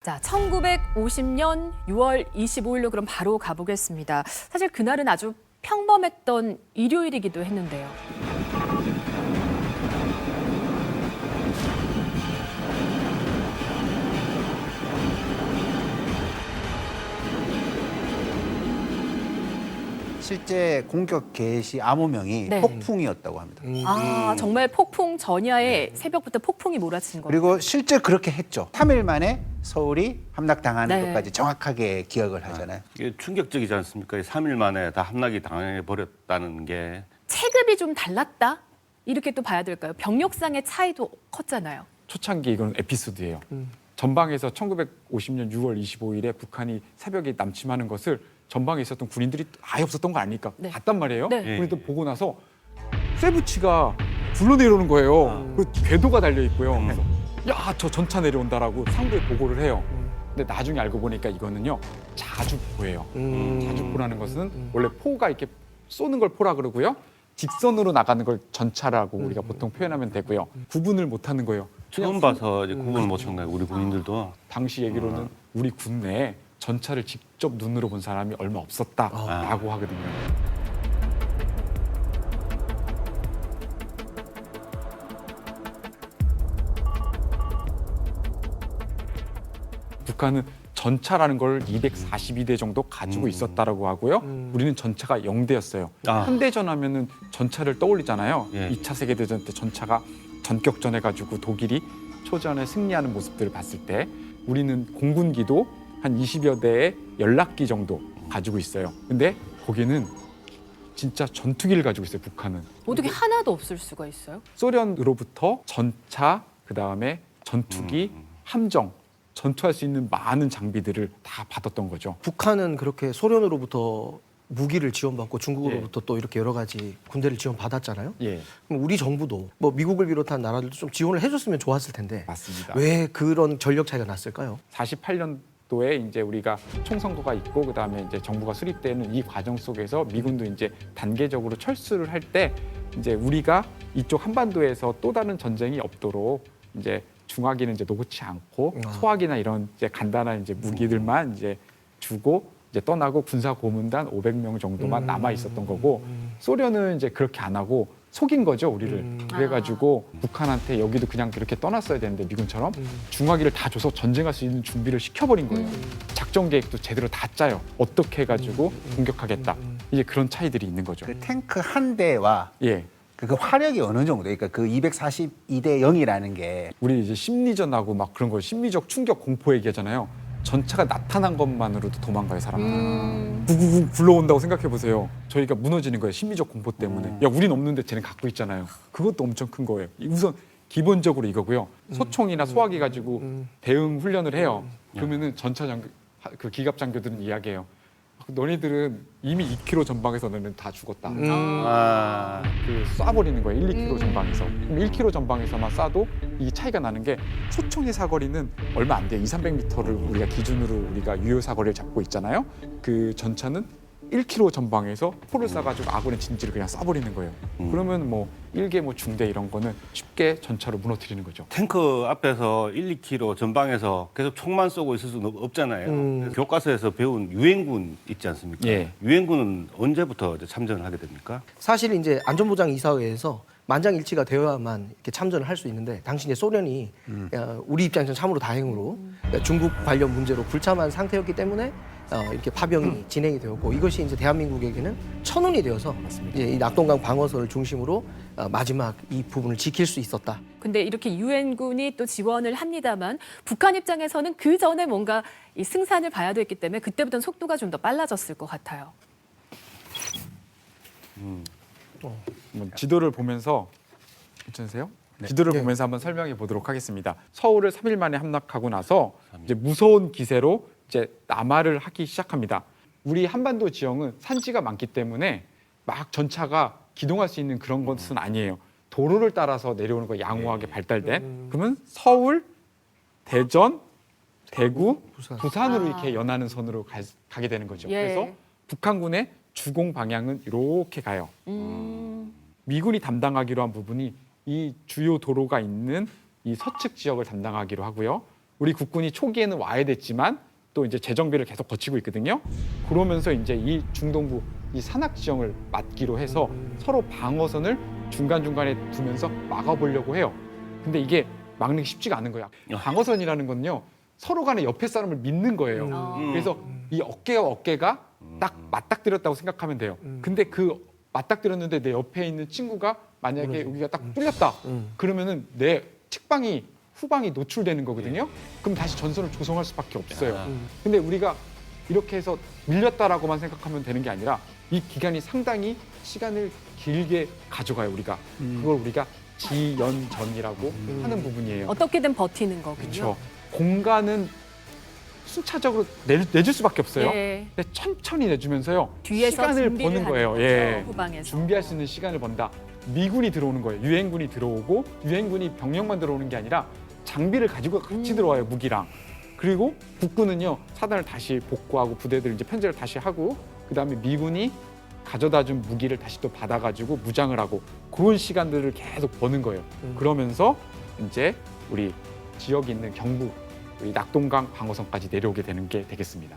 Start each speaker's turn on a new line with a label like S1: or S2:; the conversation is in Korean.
S1: 자, 1950년 6월 25일로 그럼 바로 가보겠습니다. 사실 그날은 아주 평범했던 일요일이기도 했는데요.
S2: 실제 공격 개시 암호명이
S1: 네.
S2: 폭풍이었다고 합니다.
S1: 아, 정말 폭풍 전야에 새벽부터 폭풍이 몰아치는 거예요.
S2: 그리고 실제 그렇게 했죠. 3일 만에 서울이 함락당하는
S1: 네.
S2: 것까지 정확하게 기억을 하잖아요.
S3: 이게 충격적이지 않습니까? 3일 만에 다 함락이 당해버렸다는 게.
S1: 체급이 좀 달랐다? 이렇게 또 봐야 될까요? 병력상의 차이도 컸잖아요.
S4: 초창기 이건 에피소드예요. 전방에서 1950년 6월 25일에 북한이 새벽에 남침하는 것을 전방에 있었던 군인들이 아예 없었던 거 아닙니까?
S1: 네.
S4: 봤단 말이에요.
S1: 네.
S4: 군인들 보고 나서 쇠붙이가 굴러 내려오는 거예요. 그 궤도가 달려 있고요. 그래서 야, 저 전차 내려온다라고 상부에 보고를 해요. 근데 나중에 알고 보니까 이거는요 자주포예요. 자주포라는 것은 원래 포가 이렇게 쏘는 걸 포라 그러고요. 직선으로 나가는 걸 전차라고 우리가 보통 표현하면 되고요. 구분을 못하는 거예요.
S3: 처음 봐서 이제 구분을 못한 거예요, 우리 군인들도.
S4: 당시 얘기로는 우리 군 내에 전차를 직접 눈으로 본 사람이 얼마 없었다라고 하거든요. 북한은 전차라는 걸 242대 정도 가지고 있었다라고 하고요. 우리는 전차가 0대였어요. 현대전 하면은 전차를 떠올리잖아요.
S3: 예.
S4: 2차 세계대전 때 전차가 전격전해가지고 독일이 초전에 승리하는 모습들을 봤을 때 우리는 공군기도 한 20여 대의 연락기 정도 가지고 있어요. 근데 거기는 진짜 전투기를 가지고 있어요, 북한은.
S1: 어떻게 하나도 없을 수가 있어요?
S4: 소련으로부터 전차, 그다음에 전투기, 함정, 전투할 수 있는 많은 장비들을 다 받았던 거죠.
S5: 북한은 그렇게 소련으로부터 무기를 지원받고 중국으로부터 또 이렇게 여러 가지 군대를 지원받았잖아요.
S4: 예,
S5: 그럼 우리 정부도 뭐 미국을 비롯한 나라들도 좀 지원을 해줬으면 좋았을 텐데
S4: 맞습니다.
S5: 왜 그런 전력 차이가 났을까요?
S4: 48년도에 이제 우리가 총선거가 있고 그다음에 이제 정부가 수립되는 이 과정 속에서 미군도 이제 단계적으로 철수를 할 때 이제 우리가 이쪽 한반도에서 또 다른 전쟁이 없도록 이제 중화기는 이제 놓지 않고 소화기나 이런 이제 간단한 이제 무기들만 이제 주고 이제 떠나고 군사 고문단 500명 정도만 남아 있었던 거고 소련은 이제 그렇게 안 하고 속인 거죠 우리를. 그래가지고 북한한테 여기도 그냥 이렇게 떠났어야 되는데 미군처럼 중화기를 다 줘서 전쟁할 수 있는 준비를 시켜버린 거예요. 작전 계획도 제대로 다 짜요. 어떻게 해가지고 공격하겠다. 이제 그런 차이들이 있는 거죠.
S2: 그 탱크 한 대와
S4: 예.
S2: 그 화력이 어느 정도? 그러니까 그 242대 0이라는 게
S4: 우리 이제 심리전하고 막 그런 거 심리적 충격 공포 얘기하잖아요. 전차가 나타난 것만으로도 도망가요 사람은. 구구구 굴러온다고 생각해 보세요. 저희가 무너지는 거예요 심리적 공포 때문에. 야 우린 없는데 쟤는 갖고 있잖아요. 그것도 엄청 큰 거예요. 우선 기본적으로 이거고요. 소총이나 소화기 가지고 대응 훈련을 해요. 그러면은 전차 장교 그 기갑 장교들은 이야기해요. 너희들은 이미 2km 전방에서 너는 다 죽었다. 그 쏴버리는 거예요. 1, 2km 전방에서. 그럼 1km 전방에서만 쏴도 이 차이가 나는 게 소총의 사거리는 얼마 안 돼요. 200~300m를 우리가 기준으로 우리가 유효 사거리를 잡고 있잖아요. 그 전차는 1km 전방에서 포를 쏴가지고 아군의 진지를 그냥 쏴버리는 거예요. 그러면 뭐 일개 뭐 중대 이런 거는 쉽게 전차로 무너뜨리는 거죠.
S3: 탱크 앞에서 1, 2km 전방에서 계속 총만 쏘고 있을 수는 없잖아요. 그래서 교과서에서 배운 유엔군 있지 않습니까?
S4: 예.
S3: 유엔군은 언제부터 이제 참전을 하게 됩니까?
S5: 사실 이제 안전보장이사회에서 만장일치가 되어야만 이렇게 참전을 할 수 있는데 당시 이제 소련이 우리 입장에서는 참으로 다행으로 중국 관련 문제로 불참한 상태였기 때문에 이렇게 파병이 진행이 되었고 이것이 이제 대한민국에게는 천운이 되어서 이제 이 낙동강 방어선을 중심으로 마지막 이 부분을 지킬 수 있었다.
S1: 근데 이렇게 유엔군이 또 지원을 합니다만 북한 입장에서는 그 전에 뭔가 이 승산을 봐야 됐기 때문에 그때부터는 속도가 좀 더 빨라졌을 것 같아요.
S4: 한번 지도를 보면서 괜찮으세요? 지도를 보면서 한번 설명해 보도록 하겠습니다. 서울을 3일 만에 함락하고 나서 이제 무서운 기세로 이제 남하를 하기 시작합니다. 우리 한반도 지형은 산지가 많기 때문에 막 전차가 기동할 수 있는 그런 것은 아니에요. 도로를 따라서 내려오는 거 양호하게 발달된. 그러면 서울, 대전, 대구, 부산으로 이렇게 연하는 선으로 가게 되는 거죠.
S1: 예.
S4: 그래서 북한군의 주공 방향은 이렇게 가요. 미군이 담당하기로 한 부분이 이 주요 도로가 있는 이 서측 지역을 담당하기로 하고요. 우리 국군이 초기에는 와야 됐지만 또 이제 재정비를 계속 거치고 있거든요. 그러면서 이제 이 중동부 이 산악 지형을 막기로 해서 서로 방어선을 중간중간에 두면서 막아보려고 해요. 근데 이게 막는 게 쉽지가 않은 거야. 방어선이라는 건요. 서로 간에 옆에 사람을 믿는 거예요. 그래서 이 어깨와 어깨가 딱 맞닥뜨렸다고 생각하면 돼요. 근데 그 맞닥뜨렸는데 내 옆에 있는 친구가 만약에 여기가 딱 뚫렸다. 그러면은 내 측방이 후방이 노출되는 거거든요. 그럼 다시 전선을 조성할 수밖에 없어요. 근데 우리가 이렇게 해서 밀렸다라고만 생각하면 되는 게 아니라 이 기간이 상당히 시간을 길게 가져가요. 우리가 그걸 우리가 지연전이라고 하는 부분이에요.
S1: 어떻게든 버티는 거군요.
S4: 그렇죠. 공간은 순차적으로 내줄 수밖에 없어요.
S1: 예.
S4: 근데 천천히 내주면서요.
S1: 뒤에서
S4: 시간을
S1: 준비를
S4: 버는
S1: 하는
S4: 거예요.
S1: 거죠,
S4: 예.
S1: 후방에서.
S4: 준비할 수 있는 시간을 번다. 미군이 들어오는 거예요. 유엔군이 들어오고 유엔군이 병력만 들어오는 게 아니라 장비를 가지고 같이 들어와요. 무기랑. 그리고 국군은요. 사단을 다시 복구하고 부대들 이제 편제를 다시 하고 그다음에 미군이 가져다준 무기를 다시 또 받아가지고 무장을 하고 그런 시간들을 계속 버는 거예요. 그러면서 이제 우리 지역에 있는 경북 우리 낙동강 방어선까지 내려오게 되는 게 되겠습니다.